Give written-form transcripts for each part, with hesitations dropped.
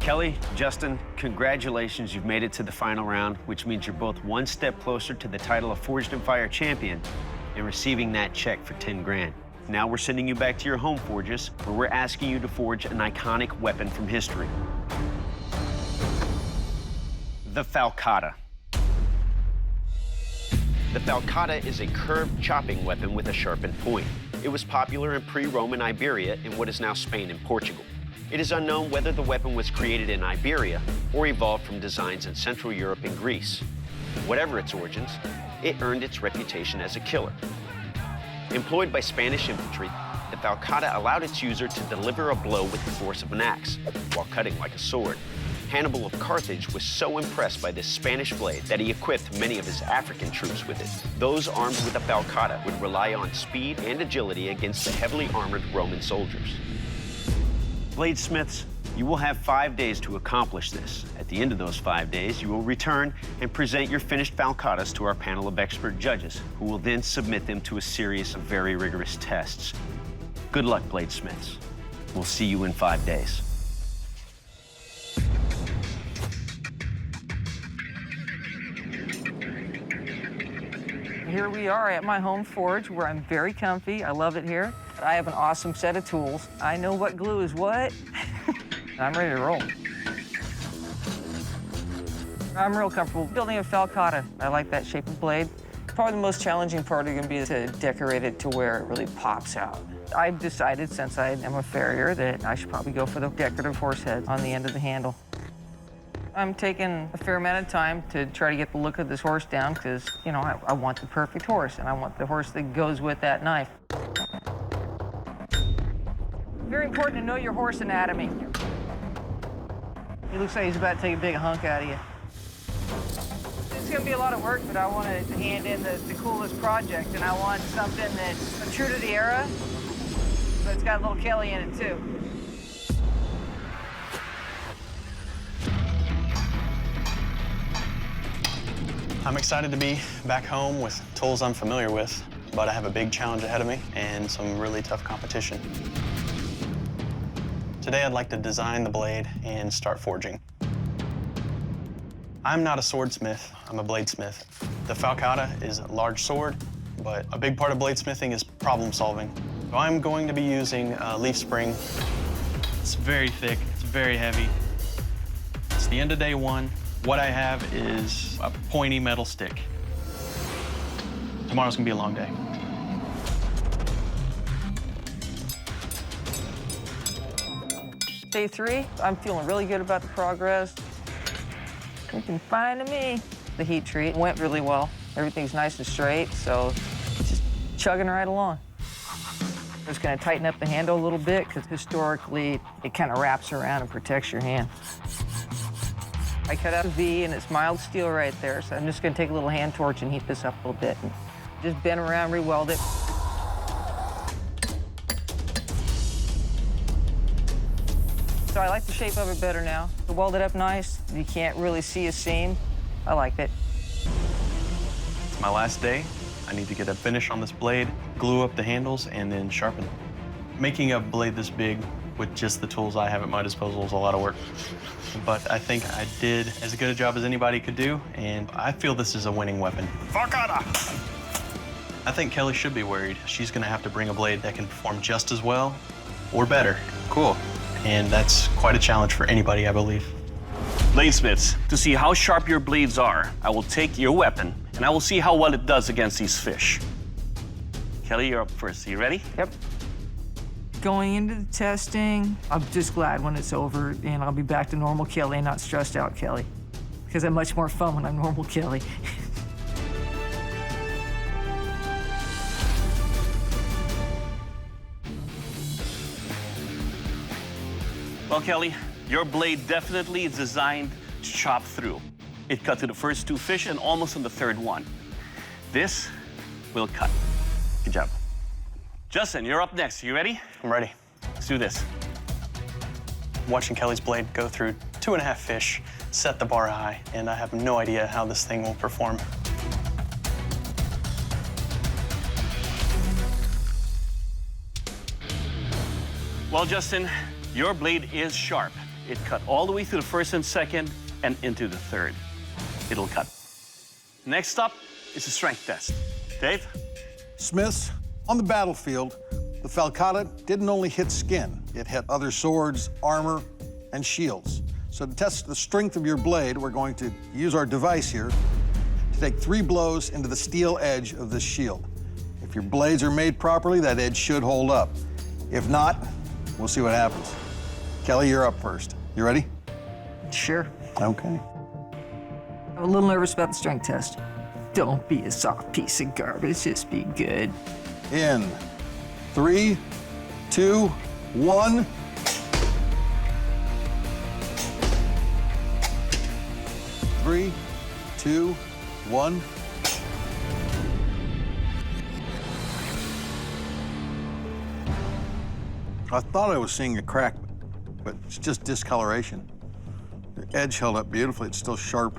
Kelly, Justin, congratulations. You've made it to the final round, which means you're both one step closer to the title of Forged in Fire champion and receiving that check for 10 grand. Now we're sending you back to your home forges, where we're asking you to forge an iconic weapon from history. The Falcata. The Falcata is a curved chopping weapon with a sharpened point. It was popular in pre-Roman Iberia in what is now Spain and Portugal. It is unknown whether the weapon was created in Iberia or evolved from designs in Central Europe and Greece. Whatever its origins, it earned its reputation as a killer. Employed by Spanish infantry, the Falcata allowed its user to deliver a blow with the force of an axe while cutting like a sword. Hannibal of Carthage was so impressed by this Spanish blade that he equipped many of his African troops with it. Those armed with a Falcata would rely on speed and agility against the heavily armored Roman soldiers. Bladesmiths, you will have 5 days to accomplish this. At the end of those 5 days, you will return and present your finished Falcatas to our panel of expert judges, who will then submit them to a series of very rigorous tests. Good luck, Bladesmiths. We'll see you in 5 days. Here we are at my home forge, where I'm very comfy. I love it here. I have an awesome set of tools. I know what glue is what. I'm ready to roll. I'm real comfortable building a Falcata. I like that shape of blade. Probably the most challenging part is going to be to decorate it to where it really pops out. I've decided, since I am a farrier, that I should probably go for the decorative horse head on the end of the handle. I'm taking a fair amount of time to try to get the look of this horse down because, you know, I want the perfect horse, and I want the horse that goes with that knife. Very important to know your horse anatomy. He looks like he's about to take a big hunk out of you. It's going to be a lot of work, but I want to hand in the coolest project, and I want something that's true to the era, but it's got a little Kelly in it, too. I'm excited to be back home with tools I'm familiar with, but I have a big challenge ahead of me and some really tough competition. Today I'd like to design the blade and start forging. I'm not a swordsmith, I'm a bladesmith. The Falcata is a large sword, but a big part of bladesmithing is problem solving. So I'm going to be using a leaf spring. It's very thick, it's very heavy. It's the end of day one. What I have is a pointy metal stick. Tomorrow's gonna be a long day. Day 3, I'm feeling really good about the progress. Looking fine to me. The heat treat went really well. Everything's nice and straight, so just chugging right along. I'm just gonna tighten up the handle a little bit because historically it kind of wraps around and protects your hand. I cut out a V and it's mild steel right there, so I'm just gonna take a little hand torch and heat this up a little bit. And just bend around, re-weld it. So I like the shape of it better now. To weld it up nice, you can't really see a seam. I like it. It's my last day. I need to get a finish on this blade, glue up the handles, and then sharpen it. Making a blade this big with just the tools I have at my disposal is a lot of work. But I think I did as good a job as anybody could do, and I feel this is a winning weapon. Falcata! I think Kelly should be worried. She's gonna have to bring a blade that can perform just as well or better. Cool. And that's quite a challenge for anybody, I believe. Bladesmiths, to see how sharp your blades are, I will take your weapon, and I will see how well it does against these fish. Kelly, you're up first. Are you ready? Yep. Going into the testing, I'm just glad when it's over and I'll be back to normal Kelly and not stressed out Kelly, because I'm much more fun when I'm normal Kelly. Well, Kelly, your blade definitely is designed to chop through. It cut to the first 2 fish and almost on the 3rd one. This will cut. Good job. Justin, you're up next. You ready? I'm ready. Let's do this. Watching Kelly's blade go through 2.5 fish set the bar high, and I have no idea how this thing will perform. Well, Justin, your blade is sharp. It cut all the way through the first and second and into the third. It'll cut. Next up is a strength test. Dave? Smiths, on the battlefield, the Falcata didn't only hit skin, it hit other swords, armor, and shields. So to test the strength of your blade, we're going to use our device here to take 3 blows into the steel edge of this shield. If your blades are made properly, that edge should hold up. If not, we'll see what happens. Kelly, you're up first. You ready? Sure. Okay. I'm a little nervous about the strength test. Don't be a soft piece of garbage, just be good. In 3, 2, 1. Three, two, one. I thought I was seeing a crack, but it's just discoloration. The edge held up beautifully. It's still sharp.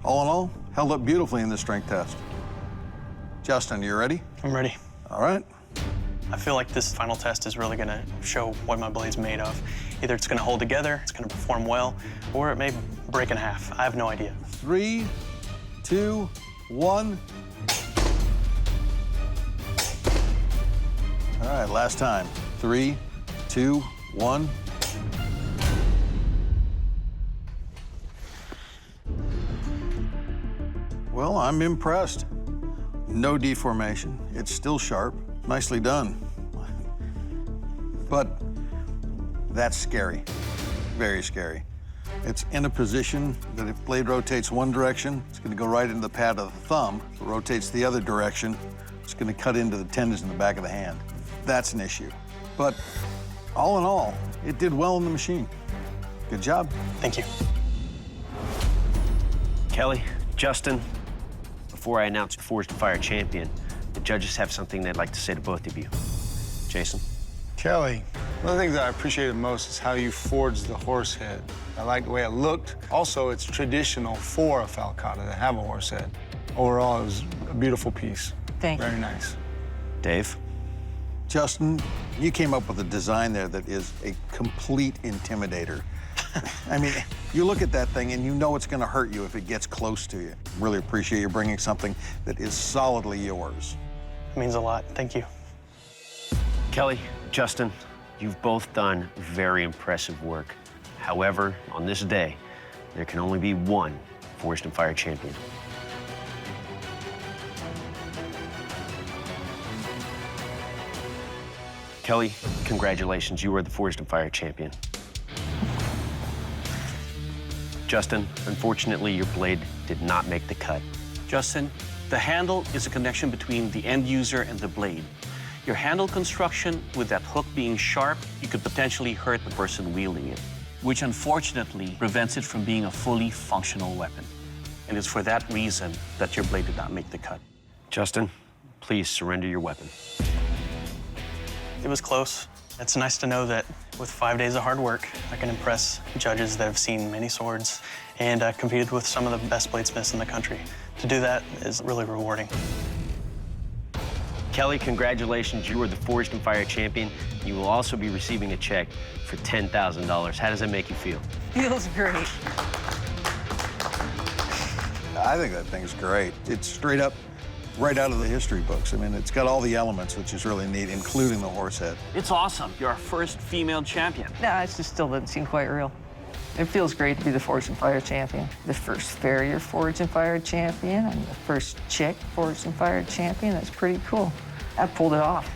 All in all, held up beautifully in this strength test. Justin, you ready? I'm ready. All right. I feel like this final test is really gonna show what my blade's made of. Either it's gonna hold together, it's gonna perform well, or it may break in half. I have no idea. 3, 2, 1. All right, last time. 3, 2, 1. Well, I'm impressed. No deformation. It's still sharp. Nicely done. But that's scary. Very scary. It's in a position that if blade rotates one direction, it's going to go right into the pad of the thumb. If it rotates the other direction, it's going to cut into the tendons in the back of the hand. That's an issue. But all in all, it did well in the machine. Good job. Thank you. Kelly, Justin, before I announce the Forged in Fire champion, the judges have something they'd like to say to both of you. Jason? Kelly, one of the things that I appreciated most is how you forged the horse head. I like the way it looked. Also, it's traditional for a Falcata to have a horse head. Overall, it was a beautiful piece. Thank you. Very nice. Dave? Justin, you came up with a design there that is a complete intimidator. I mean, you look at that thing and you know it's going to hurt you if it gets close to you. Really appreciate you bringing something that is solidly yours. It means a lot. Thank you. Kelly, Justin, you've both done very impressive work. However, on this day, there can only be one Forged in Fire champion. Kelly, congratulations. You are the Forged in Fire champion. Justin, unfortunately, your blade did not make the cut. Justin, the handle is a connection between the end user and the blade. Your handle construction, with that hook being sharp, you could potentially hurt the person wielding it, which unfortunately prevents it from being a fully functional weapon. And it's for that reason that your blade did not make the cut. Justin, please surrender your weapon. It was close. It's nice to know that with 5 days of hard work, I can impress judges that have seen many swords and competed with some of the best bladesmiths in the country. To do that is really rewarding. Kelly, congratulations. You are the Forged in Fire champion. You will also be receiving a check for $10,000. How does that make you feel? Feels great. I think that thing's great. It's straight up right out of the history books. I mean, it's got all the elements, which is really neat, including the horse head. It's awesome. You're our first female champion. Nah, it just still doesn't seem quite real. It feels great to be the Forged in Fire champion. The first farrier Forged in Fire champion and the first chick Forged in Fire champion. That's pretty cool. I pulled it off.